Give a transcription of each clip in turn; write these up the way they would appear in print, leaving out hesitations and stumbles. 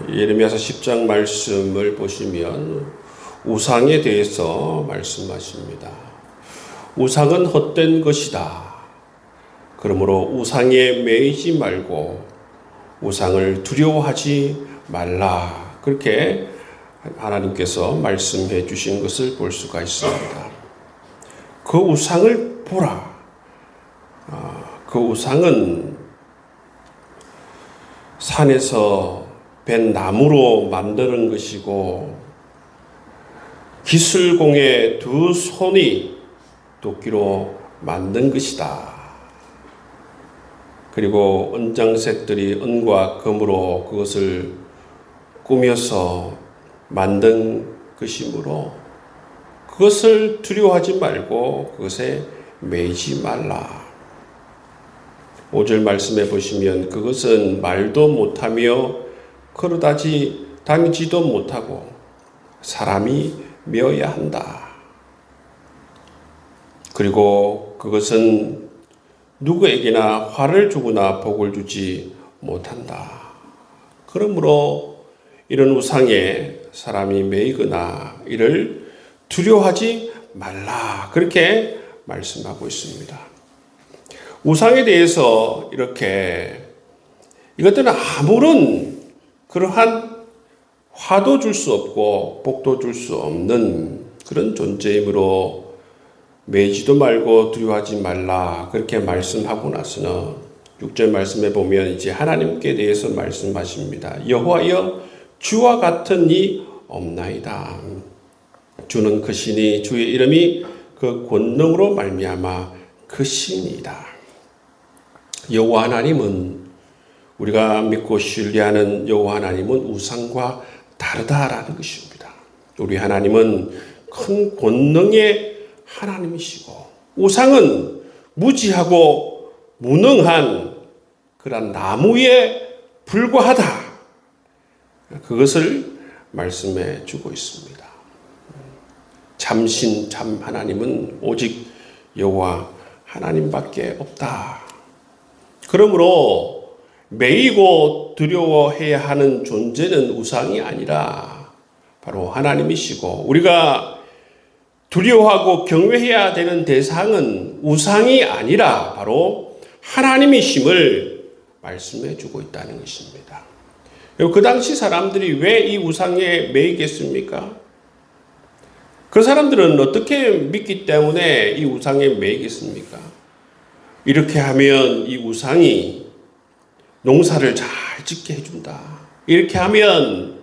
예레미야서 10장 말씀을 보시면 우상에 대해서 말씀하십니다. 우상은 헛된 것이다. 그러므로 우상에 매이지 말고 우상을 두려워하지 말라. 그렇게 하나님께서 말씀해 주신 것을 볼 수가 있습니다. 그 우상을 보라. 그 우상은 산에서 벤 나무로 만드는 것이고 기술공의 두 손이 도끼로 만든 것이다. 그리고 은장색들이 은과 금으로 그것을 꾸며서 만든 것이므로 그것을 두려워하지 말고 그것에 매이지 말라. 5절 말씀해 보시면 그것은 말도 못하며 걸어다지 다니지도 못하고 사람이 메어야 한다. 그리고 그것은 누구에게나 화를 주거나 복을 주지 못한다. 그러므로 이런 우상에 사람이 매이거나 이를 두려워하지 말라. 그렇게 말씀하고 있습니다. 우상에 대해서 이렇게 이것들은 아무런 그러한 화도 줄 수 없고 복도 줄 수 없는 그런 존재이므로 매이지도 말고 두려워하지 말라. 그렇게 말씀하고 나서는 6절 말씀에 보면 이제 하나님께 대해서 말씀하십니다. 여호와여 주와 같은 이 없나이다. 주는 그 신이 주의 이름이 그 권능으로 말미암아 그 신이다. 여호와 하나님은 우리가 믿고 신뢰하는 여호와 하나님은 우상과 다르다라는 것입니다. 우리 하나님은 큰 권능의 하나님이시고 우상은 무지하고 무능한 그런 나무에 불과하다. 그것을 말씀해 주고 있습니다. 참신 참 하나님은 오직 여호와 하나님밖에 없다. 그러므로 매이고 두려워해야 하는 존재는 우상이 아니라 바로 하나님이시고 우리가 두려워하고 경외해야 되는 대상은 우상이 아니라 바로 하나님이심을 말씀해 주고 있다는 것입니다. 그 당시 사람들이 왜 이 우상에 매이겠습니까? 그 사람들은 어떻게 믿기 때문에 이 우상에 매이겠습니까? 이렇게 하면 이 우상이 농사를 잘 짓게 해준다. 이렇게 하면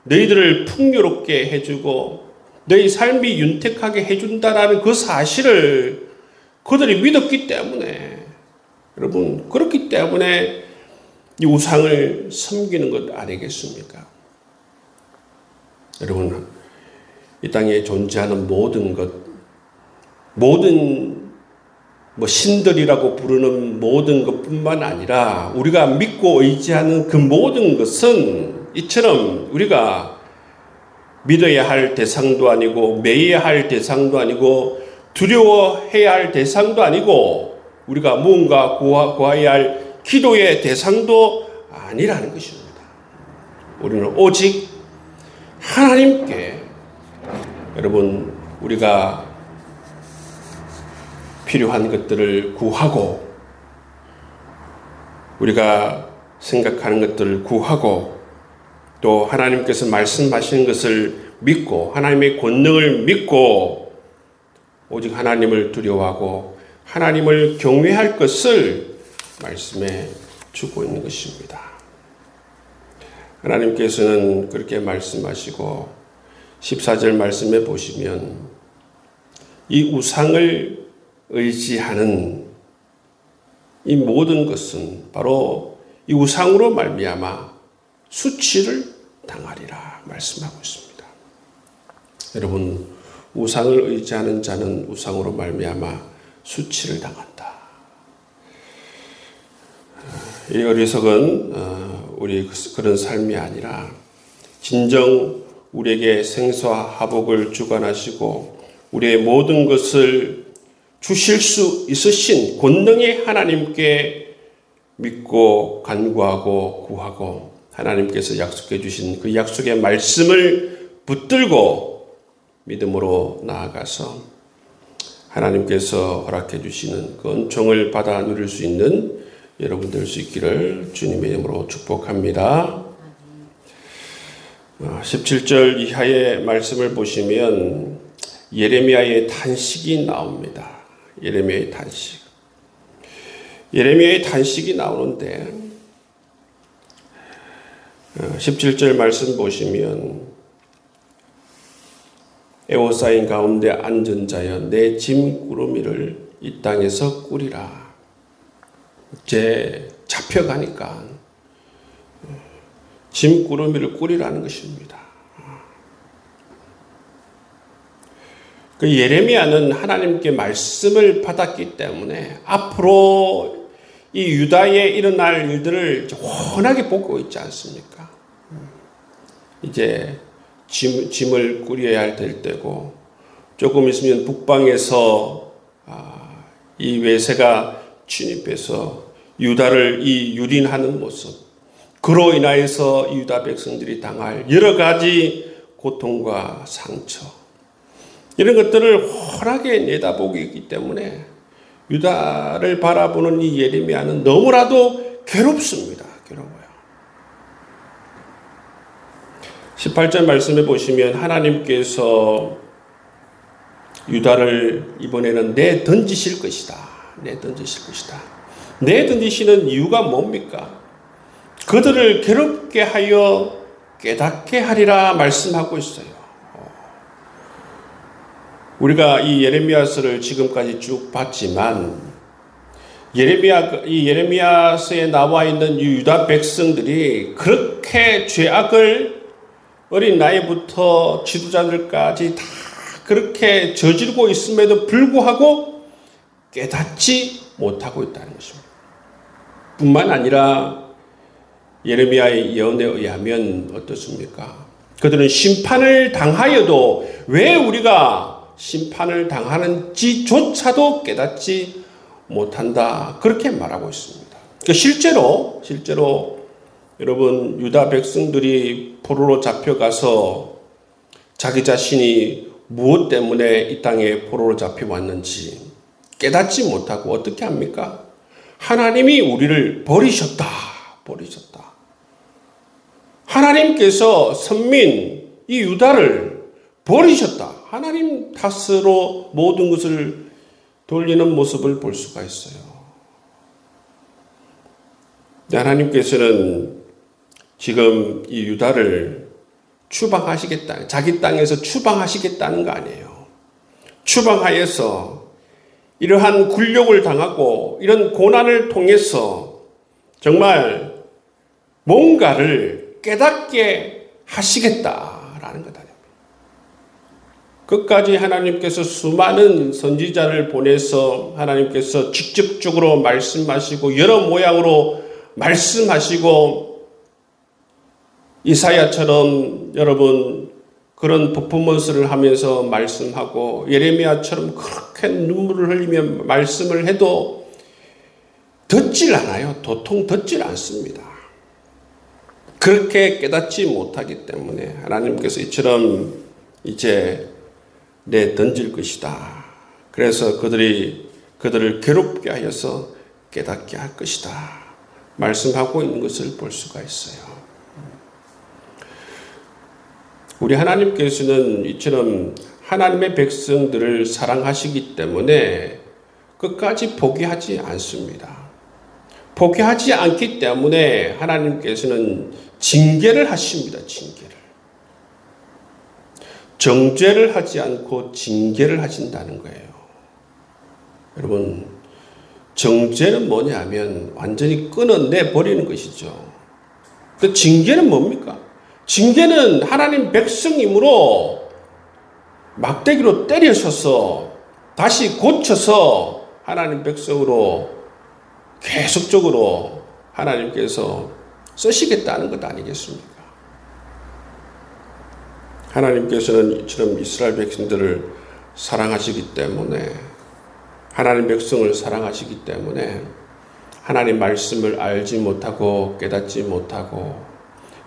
너희들을 풍요롭게 해주고 너희 삶이 윤택하게 해준다라는 그 사실을 그들이 믿었기 때문에 여러분 그렇기 때문에 이 우상을 섬기는 것 아니겠습니까? 여러분 이 땅에 존재하는 모든 것 모든 신들이라고 부르는 모든 것뿐만 아니라 우리가 믿고 의지하는 그 모든 것은 이처럼 우리가 믿어야 할 대상도 아니고 매여야 할 대상도 아니고 두려워해야 할 대상도 아니고 우리가 무언가 구해야 할 기도의 대상도 아니라는 것입니다. 우리는 오직 하나님께 여러분 우리가 필요한 것들을 구하고 우리가 생각하는 것들을 구하고 또 하나님께서 말씀하시는 것을 믿고 하나님의 권능을 믿고 오직 하나님을 두려워하고 하나님을 경외할 것을 말씀해 주고 있는 것입니다. 하나님께서는 그렇게 말씀하시고 14절 말씀에 보시면 이 우상을 의지하는 이 모든 것은 바로 이 우상으로 말미암아 수치를 당하리라 말씀하고 있습니다. 여러분 우상을 의지하는 자는 우상으로 말미암아 수치를 당한다. 이 어리석은 우리 그런 삶이 아니라 진정 우리에게 생사와 화복을 주관하시고 우리의 모든 것을 주실 수 있으신 권능의 하나님께 믿고 간구하고 구하고 하나님께서 약속해 주신 그 약속의 말씀을 붙들고 믿음으로 나아가서 하나님께서 허락해 주시는 그 은총을 받아 누릴 수 있는 여러분 될 수 있기를 주님의 이름으로 축복합니다. 17절 이하의 말씀을 보시면 예레미야의 탄식이 나옵니다. 예레미야의 탄식. 예레미야의 탄식이 나오는데 17절 말씀 보시면 에워싸인 가운데 앉은 자여 내 짐꾸러미를 이 땅에서 꾸리라. 이제 잡혀가니까 짐꾸러미를 꾸리라는 것입니다. 그 예레미야는 하나님께 말씀을 받았기 때문에 앞으로 이 유다에 일어날 일들을 훤하게 보고 있지 않습니까? 이제 짐을 꾸려야 할 때고 조금 있으면 북방에서 이 외세가 침입해서 유다를 유린하는 모습, 그로 인하여서 유다 백성들이 당할 여러 가지 고통과 상처, 이런 것들을 훤하게 내다보고 있기 때문에 유다를 바라보는 이 예레미야는 너무나도 괴롭습니다. 괴로워요. 18절 말씀해 보시면 하나님께서 유다를 이번에는 내던지실 것이다. 내던지실 것이다. 내던지시는 이유가 뭡니까? 그들을 괴롭게 하여 깨닫게 하리라 말씀하고 있어요. 우리가 이 예레미야서를 지금까지 쭉 봤지만 이 예레미야서에 나와 있는 유다 백성들이 그렇게 죄악을 어린 나이부터 지도자들까지 다 그렇게 저지르고 있음에도 불구하고 깨닫지 못하고 있다는 것입니다. 뿐만 아니라 예레미야의 예언에 의하면 어떻습니까? 그들은 심판을 당하여도 왜 우리가 심판을 당하는지조차도 깨닫지 못한다. 그렇게 말하고 있습니다. 실제로 여러분 유다 백성들이 포로로 잡혀가서 자기 자신이 무엇 때문에 이 땅에 포로로 잡혀왔는지 깨닫지 못하고 어떻게 합니까? 하나님이 우리를 버리셨다. 하나님께서 선민 이 유다를 버리셨다. 하나님 탓으로 모든 것을 돌리는 모습을 볼 수가 있어요. 하나님께서는 지금 이 유다를 추방하시겠다. 자기 땅에서 추방하시겠다는 거 아니에요. 추방하여서 이러한 굴욕을 당하고 이런 고난을 통해서 정말 뭔가를 깨닫게 하시겠다라는 것 아닙니다. 끝까지 하나님께서 수많은 선지자를 보내서 하나님께서 직접적으로 말씀하시고 여러 모양으로 말씀하시고 이사야처럼 여러분 그런 퍼포먼스를 하면서 말씀하고 예레미야처럼 그렇게 눈물을 흘리며 말씀을 해도 듣질 않아요. 도통 듣질 않습니다. 그렇게 깨닫지 못하기 때문에 하나님께서 이처럼 이제 내던질 것이다. 그래서 그들을 괴롭게 하여서 깨닫게 할 것이다. 말씀하고 있는 것을 볼 수가 있어요. 우리 하나님께서는 이처럼 하나님의 백성들을 사랑하시기 때문에 끝까지 포기하지 않습니다. 포기하지 않기 때문에 하나님께서는 징계를 하십니다. 정죄를 하지 않고 징계를 하신다는 거예요. 여러분, 정죄는 뭐냐면 완전히 끊어내 버리는 것이죠. 그 징계는 뭡니까? 징계는 하나님 백성이므로 막대기로 때려서서 다시 고쳐서 하나님 백성으로 계속적으로 하나님께서 쓰시겠다는 것 아니겠습니까? 하나님께서는 이처럼 이스라엘 백성들을 사랑하시기 때문에 하나님 백성을 사랑하시기 때문에 하나님 말씀을 알지 못하고 깨닫지 못하고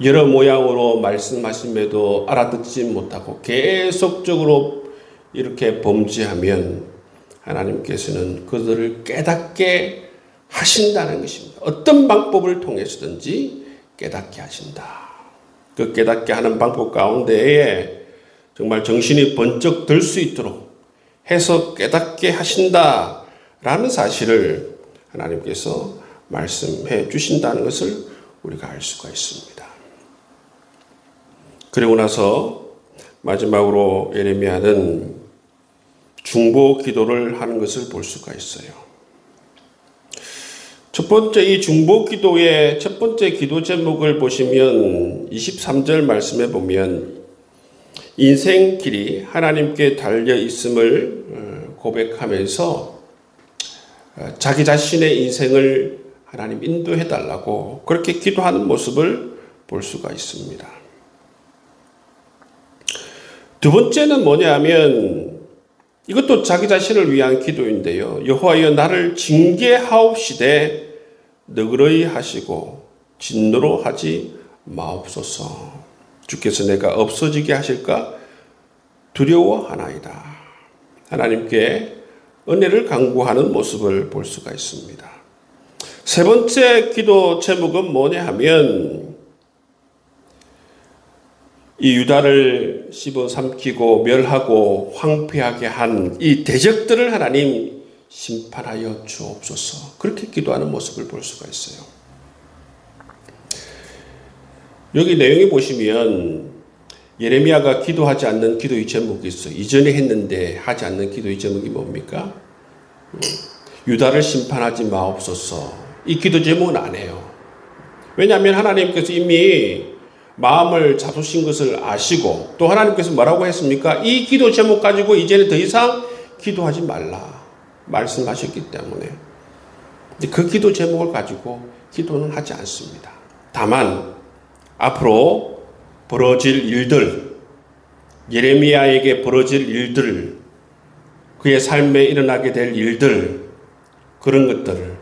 여러 모양으로 말씀하심에도 알아듣지 못하고 계속적으로 이렇게 범죄하면 하나님께서는 그들을 깨닫게 하신다는 것입니다. 어떤 방법을 통해서든지 깨닫게 하신다. 그 깨닫게 하는 방법 가운데에 정말 정신이 번쩍 들 수 있도록 해서 깨닫게 하신다라는 사실을 하나님께서 말씀해 주신다는 것을 우리가 알 수가 있습니다. 그리고 나서 마지막으로 예레미야는 중보 기도를 하는 것을 볼 수가 있어요. 첫 번째 이 중보 기도의 첫 번째 기도 제목을 보시면 23절 말씀에 보면 인생길이 하나님께 달려 있음을 고백하면서 자기 자신의 인생을 하나님 인도해 달라고 그렇게 기도하는 모습을 볼 수가 있습니다. 두 번째는 뭐냐면 이것도 자기 자신을 위한 기도인데요. 여호와여 나를 징계하옵시되 너그러이 하시고 진노로 하지 마옵소서. 주께서 내가 없어지게 하실까 두려워하나이다. 하나님께 은혜를 간구하는 모습을 볼 수가 있습니다. 세 번째 기도 제목은 뭐냐 하면 이 유다를 씹어삼키고 멸하고 황폐하게 한 이 대적들을 하나님 심판하여 주옵소서. 그렇게 기도하는 모습을 볼 수가 있어요. 여기 내용에 보시면 예레미야가 기도하지 않는 기도의 제목이 있어요. 이전에 했는데 하지 않는 기도의 제목이 뭡니까? 유다를 심판하지 마옵소서. 이 기도 제목은 안 해요. 왜냐하면 하나님께서 이미 마음을 잡수신 것을 아시고 또 하나님께서 뭐라고 했습니까? 이 기도 제목 가지고 이제는 더 이상 기도하지 말라 말씀하셨기 때문에 그 기도 제목을 가지고 기도는 하지 않습니다. 다만 앞으로 벌어질 일들, 예레미야에게 벌어질 일들, 그의 삶에 일어나게 될 일들, 그런 것들을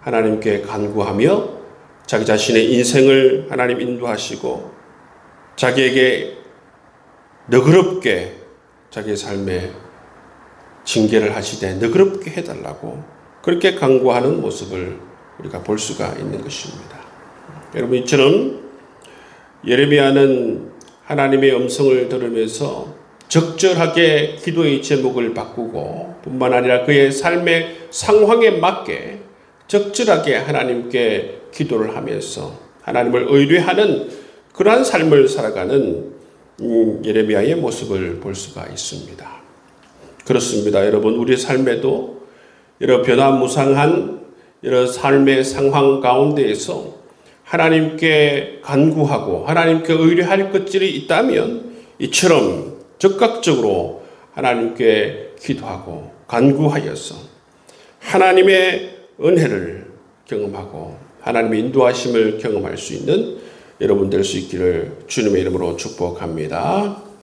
하나님께 간구하며 자기 자신의 인생을 하나님 인도하시고 자기에게 너그럽게 자기의 삶에 징계를 하시되 너그럽게 해달라고 그렇게 간구하는 모습을 우리가 볼 수가 있는 것입니다. 여러분 이처럼 예레미야는 하나님의 음성을 들으면서 적절하게 기도의 제목을 바꾸고 뿐만 아니라 그의 삶의 상황에 맞게 적절하게 하나님께 기도를 하면서 하나님을 의뢰하는 그러한 삶을 살아가는 예레미야의 모습을 볼 수가 있습니다. 그렇습니다. 여러분 우리 삶에도 여러 변화무쌍한 여러 삶의 상황 가운데에서 하나님께 간구하고 하나님께 의뢰할 것들이 있다면 이처럼 적극적으로 하나님께 기도하고 간구하여서 하나님의 은혜를 경험하고 하나님의 인도하심을 경험할 수 있는 여러분 될 수 있기를 주님의 이름으로 축복합니다.